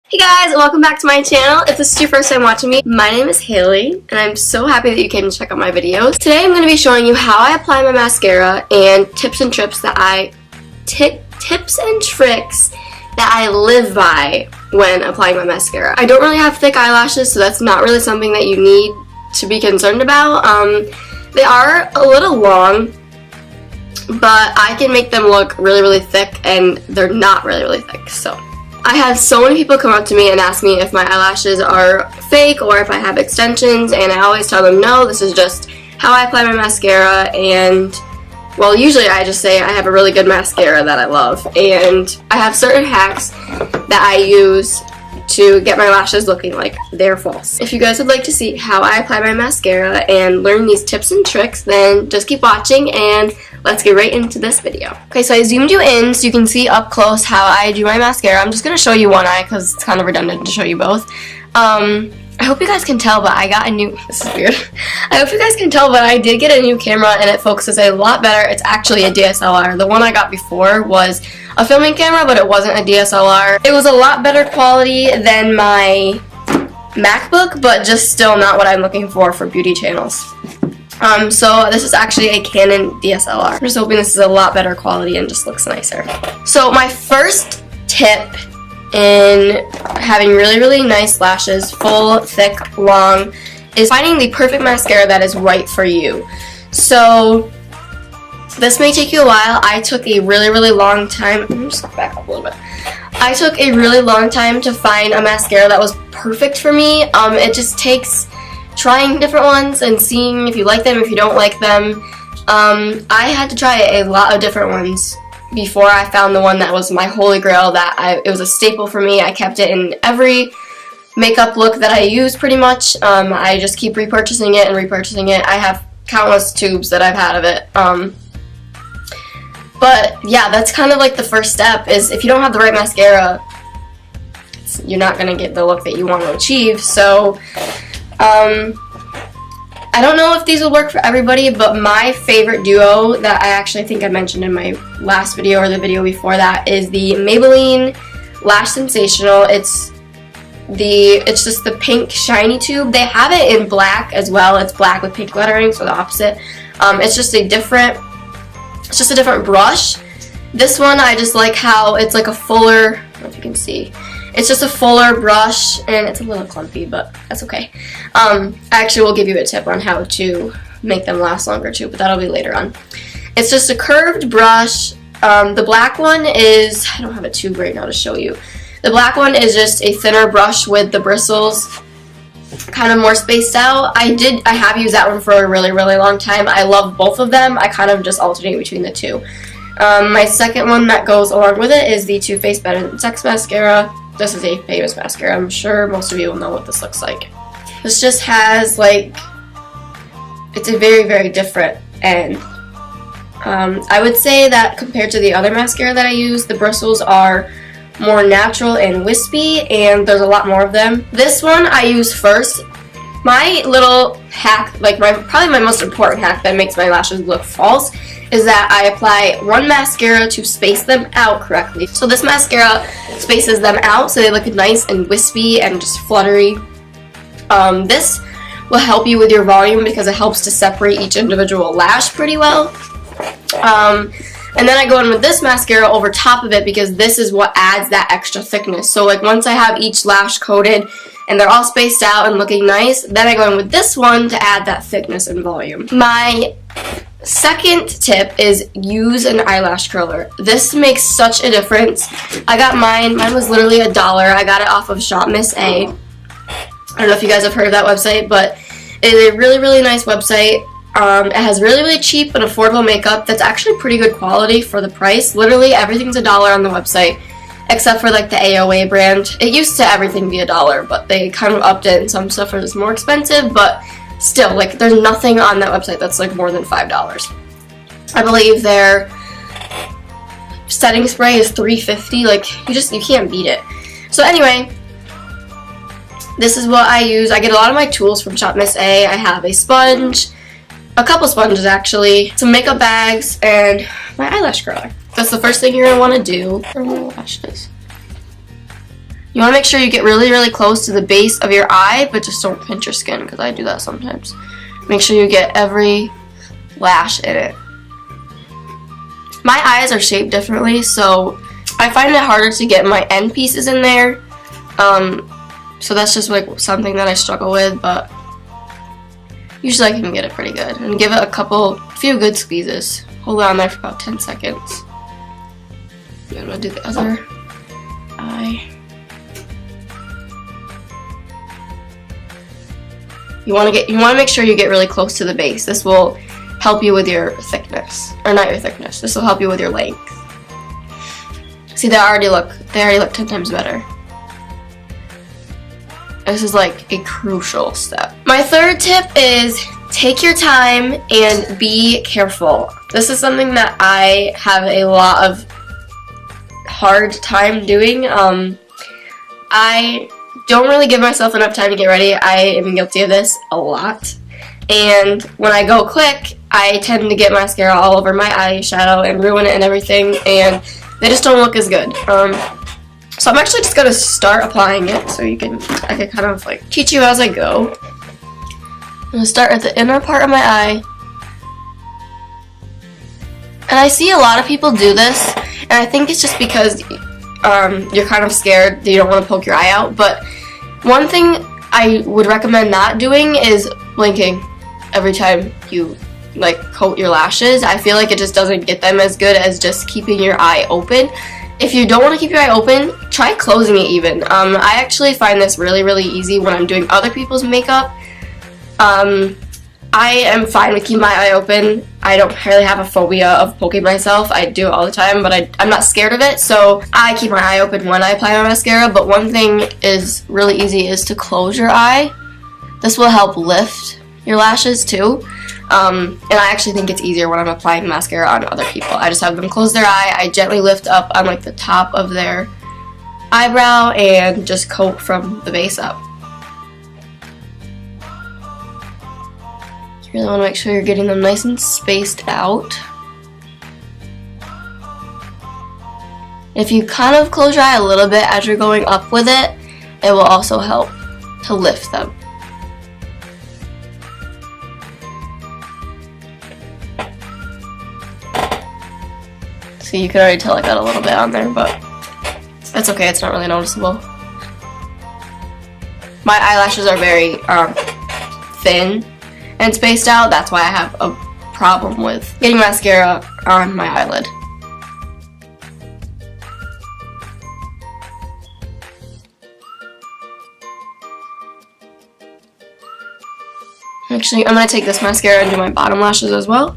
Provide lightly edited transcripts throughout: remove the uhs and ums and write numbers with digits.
Hey guys, welcome back to my channel. If this is your first time watching me, my name is Hayley, and I'm so happy that you came to check out my videos. Today I'm going to be showing you how I apply my mascara and tips and tricks that I live by when applying my mascara. I don't really have thick eyelashes, so that's not really something that you need to be concerned about. They are a little long, but I can make them look really thick, and they're not really thick, so. I have so many people come up to me and ask me if my eyelashes are fake or if I have extensions, and I always tell them no, this is just how I apply my mascara. And well, usually I just say I have a really good mascara that I love, and I have certain hacks that I use to get my lashes looking like they're false. If you guys would like to see how I apply my mascara and learn these tips and tricks, then just keep watching and let's get right into this video. Okay, so I zoomed you in so you can see up close how I do my mascara. I'm just going to show you one eye because it's kind of redundant to show you both. I hope you guys can tell, but I got a new, this is weird. I hope you guys can tell, but I did get a new camera and it focuses a lot better. It's actually a DSLR. The one I got before was a filming camera, but it wasn't a DSLR. It was a lot better quality than my MacBook, but just still not what I'm looking for beauty channels. So this is actually a Canon DSLR. I'm just hoping this is a lot better quality and just looks nicer. So my first tip in having really nice lashes, full, thick, long, is finding the perfect mascara that is right for you. So this may take you a while. I took a really long time. Let me just back up a little bit. I took a really long time to find a mascara that was perfect for me. It just takes trying different ones and seeing if you like them, if you don't like them. I had to try a lot of different ones before I found the one that was my holy grail, it was a staple for me. I kept it in every makeup look that I use pretty much. I just keep repurchasing it and repurchasing it. I have countless tubes that I've had of it. But yeah, that's kind of like the first step, is if you don't have the right mascara, you're not going to get the look that you want to achieve. So I don't know if these will work for everybody, but my favorite duo that I actually think I mentioned in my last video or the video before that is the Maybelline Lash Sensational. It's just the pink shiny tube. They have it in black as well. It's black with pink lettering, so the opposite. It's just a different brush. This one I just like how it's like a fuller, I don't know if you can see. It's just a fuller brush, and it's a little clumpy, but that's okay. I actually will give you a tip on how to make them last longer too, but that'll be later on. It's just a curved brush. The black one is, I don't have a tube right now to show you. The black one is just a thinner brush with the bristles kind of more spaced out. I have used that one for a really long time. I love both of them. I kind of just alternate between the two. My second one that goes along with it is the Too Faced Better Than Sex mascara. This is a famous mascara. I'm sure most of you will know what this looks like. This just has it's a very different, and I would say that compared to the other mascara that I use, the bristles are more natural and wispy, and there's a lot more of them. This one I use first. My little hack, probably my most important hack that makes my lashes look false, is that I apply one mascara to space them out correctly. So this mascara spaces them out so they look nice and wispy and just fluttery. This will help you with your volume because it helps to separate each individual lash pretty well. And then I go in with this mascara over top of it because this is what adds that extra thickness. So once I have each lash coated and they're all spaced out and looking nice, then I go in with this one to add that thickness and volume. My second tip is use an eyelash curler. This makes such a difference. I got mine was literally $1. I got it off of Shop Miss A. I don't know if you guys have heard of that website, but it is a really nice website. It has really cheap and affordable makeup that's actually pretty good quality for the price. Literally everything's $1 on the website, except for the AOA brand. It used to everything be $1, but they kind of upped it, and some stuff is more expensive, but still, there's nothing on that website that's more than $5. I believe their setting spray is $3.50. You can't beat it. So anyway, this is what I use. I get a lot of my tools from Shop Miss A. I have a sponge, a couple sponges actually, some makeup bags, and my eyelash curler. That's the first thing you're going to want to do for my lashes. You want to make sure you get really, really close to the base of your eye, but just don't pinch your skin, because I do that sometimes. Make sure you get every lash in it. My eyes are shaped differently, so I find it harder to get my end pieces in there. So that's just like something that I struggle with, but usually I can get it pretty good. And give it a few good squeezes. Hold it on there for about 10 seconds. And I'm gonna do the other eye. You want to make sure you get really close to the base. This will help you with your thickness, or not your thickness. This will help you with your length. See, they already look 10 times better. This is like a crucial step. My third tip is take your time and be careful. This is something that I have a lot of hard time doing. I don't really give myself enough time to get ready. I am guilty of this a lot. And when I go quick, I tend to get mascara all over my eyeshadow and ruin it and everything, and they just don't look as good. So I'm actually just going to start applying it so I can kind of like teach you as I go. I'm going to start at the inner part of my eye. And I see a lot of people do this, and I think it's just because you're kind of scared that you don't want to poke your eye out. But one thing I would recommend not doing is blinking every time you like coat your lashes. I feel like it just doesn't get them as good as just keeping your eye open. If you don't want to keep your eye open, try closing it even. I actually find this really, really easy when I'm doing other people's makeup. I am fine with keeping my eye open. I don't really have a phobia of poking myself. I do it all the time, but I'm not scared of it, so I keep my eye open when I apply my mascara. But one thing is really easy is to close your eye. This will help lift your lashes too. And I actually think it's easier when I'm applying mascara on other people. I just have them close their eye, I gently lift up on like the top of their eyebrow and just coat from the base up. You really want to make sure you're getting them nice and spaced out. If you kind of close your eye a little bit as you're going up with it, it will also help to lift them. See, you can already tell I got a little bit on there, but that's okay, it's not really noticeable. My eyelashes are very thin and spaced out. That's why I have a problem with getting mascara on my eyelid. Actually, I'm going to take this mascara and do my bottom lashes as well.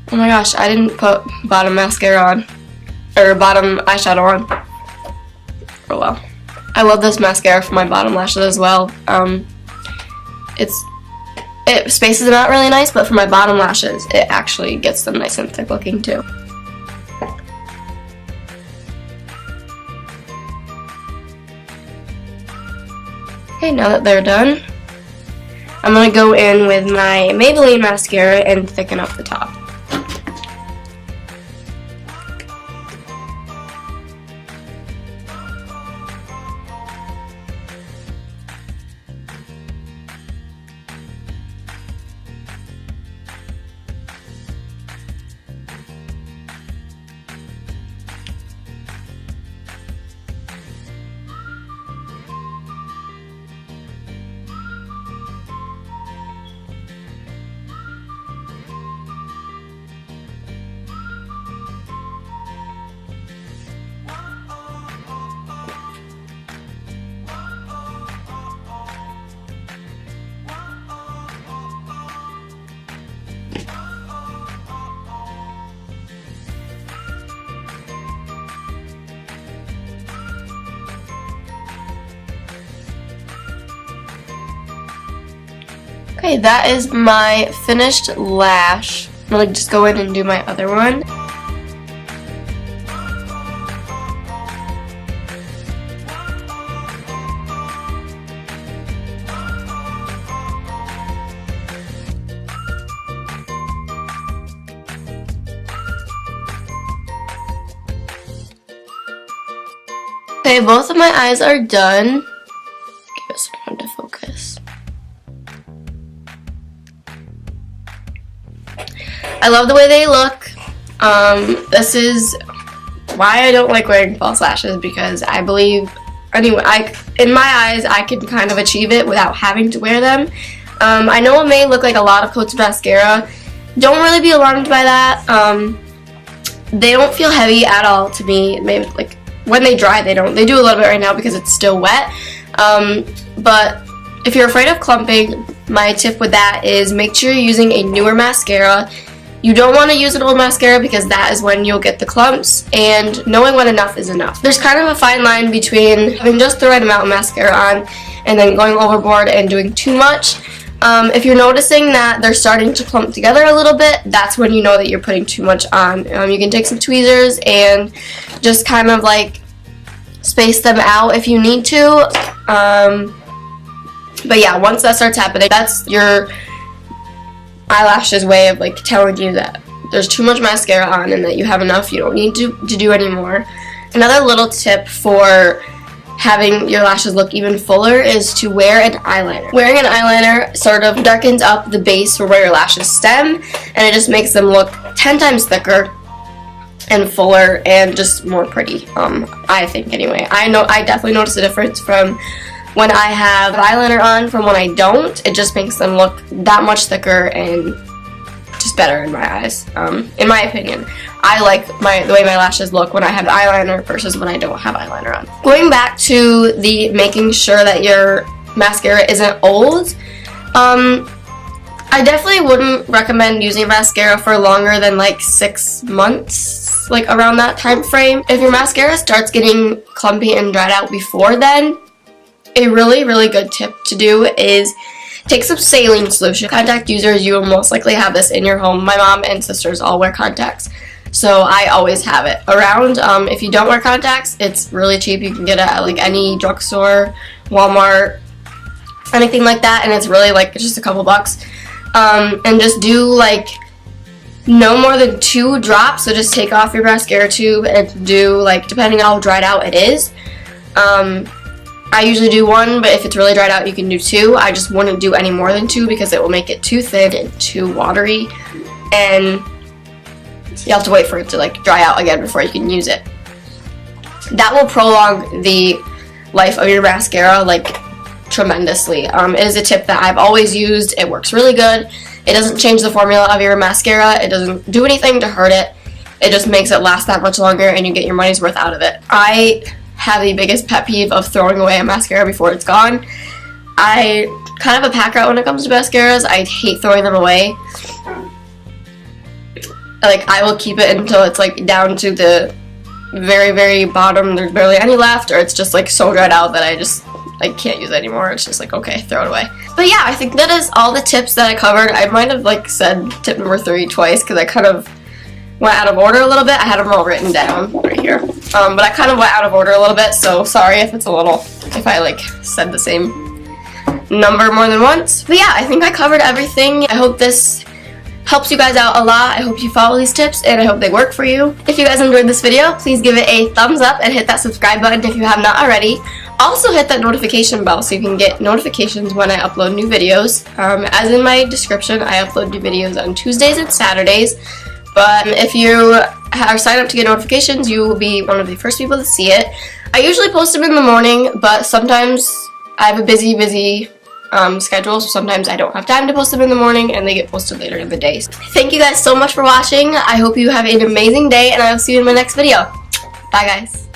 Oh my gosh, I didn't put bottom mascara on, or bottom eyeshadow on. Oh well. I love this mascara for my bottom lashes as well. It spaces them out really nice, but for my bottom lashes, it actually gets them nice and thick looking too. Okay, now that they're done, I'm going to go in with my Maybelline mascara and thicken up the top. Okay, that is my finished lash. I'm going to just go in and do my other one. Okay, both of my eyes are done. Give us a moment to focus. I love the way they look. This is why I don't like wearing false lashes, because I believe, anyway, in my eyes, I can kind of achieve it without having to wear them. I know it may look like a lot of coats of mascara. Don't really be alarmed by that. They don't feel heavy at all to me. Maybe like when they dry, they don't. They do a little bit right now because it's still wet. But if you're afraid of clumping, my tip with that is make sure you're using a newer mascara. You don't want to use an old mascara because that is when you'll get the clumps, and knowing when enough is enough. There's kind of a fine line between having just the right amount of mascara on and then going overboard and doing too much. If you're noticing that they're starting to clump together a little bit, that's when you know that you're putting too much on. You can take some tweezers and just kind of like space them out if you need to. But yeah, once that starts happening, that's your eyelash's way of like telling you that there's too much mascara on and that you have enough, you don't need to do any more. Another little tip for having your lashes look even fuller is to wear an eyeliner. Wearing an eyeliner sort of darkens up the base for where your lashes stem, and it just makes them look 10 times thicker and fuller and just more pretty, I think anyway. I definitely notice a difference from when I have eyeliner on from when I don't. It just makes them look that much thicker and just better in my eyes, in my opinion. I like the way my lashes look when I have eyeliner versus when I don't have eyeliner on. Going back to the making sure that your mascara isn't old, I definitely wouldn't recommend using mascara for longer than like 6 months, like around that time frame. If your mascara starts getting clumpy and dried out before then, a really, really good tip to do is take some saline solution. Contact users, you will most likely have this in your home. My mom and sisters all wear contacts, so I always have it around. If you don't wear contacts, it's really cheap. You can get it at like any drugstore, Walmart, anything like that, and it's really like just a couple bucks. And just do like no more than 2 drops. So just take off your mascara tube and do like, depending on how dried out it is. I usually do 1, but if it's really dried out, you can do 2. I just wouldn't do any more than 2 because it will make it too thin and too watery, and you have to wait for it to like dry out again before you can use it. That will prolong the life of your mascara like tremendously. It is a tip that I've always used. It works really good. It doesn't change the formula of your mascara. It doesn't do anything to hurt it. It just makes it last that much longer and you get your money's worth out of it. I have the biggest pet peeve of throwing away a mascara before it's gone. I kind of a pack rat when it comes to mascaras. I hate throwing them away. Like, I will keep it until it's like down to the very, very bottom. There's barely any left, or it's just like so dried out that I can't use it anymore. It's just like, okay, throw it away. But yeah, I think that is all the tips that I covered. I might have like said tip number 3 twice because I kind of went out of order a little bit. I had them all written down right here. But I kind of went out of order a little bit, so sorry if if I like said the same number more than once. But yeah, I think I covered everything. I hope this helps you guys out a lot. I hope you follow these tips and I hope they work for you. If you guys enjoyed this video, please give it a thumbs up and hit that subscribe button if you have not already. Also hit that notification bell so you can get notifications when I upload new videos. As in my description, I upload new videos on Tuesdays and Saturdays. But if you are signed up to get notifications, you will be one of the first people to see it. I usually post them in the morning, but sometimes I have a busy schedule, so sometimes I don't have time to post them in the morning and they get posted later in the day. Thank you guys so much for watching. I hope you have an amazing day and I will see you in my next video. Bye guys.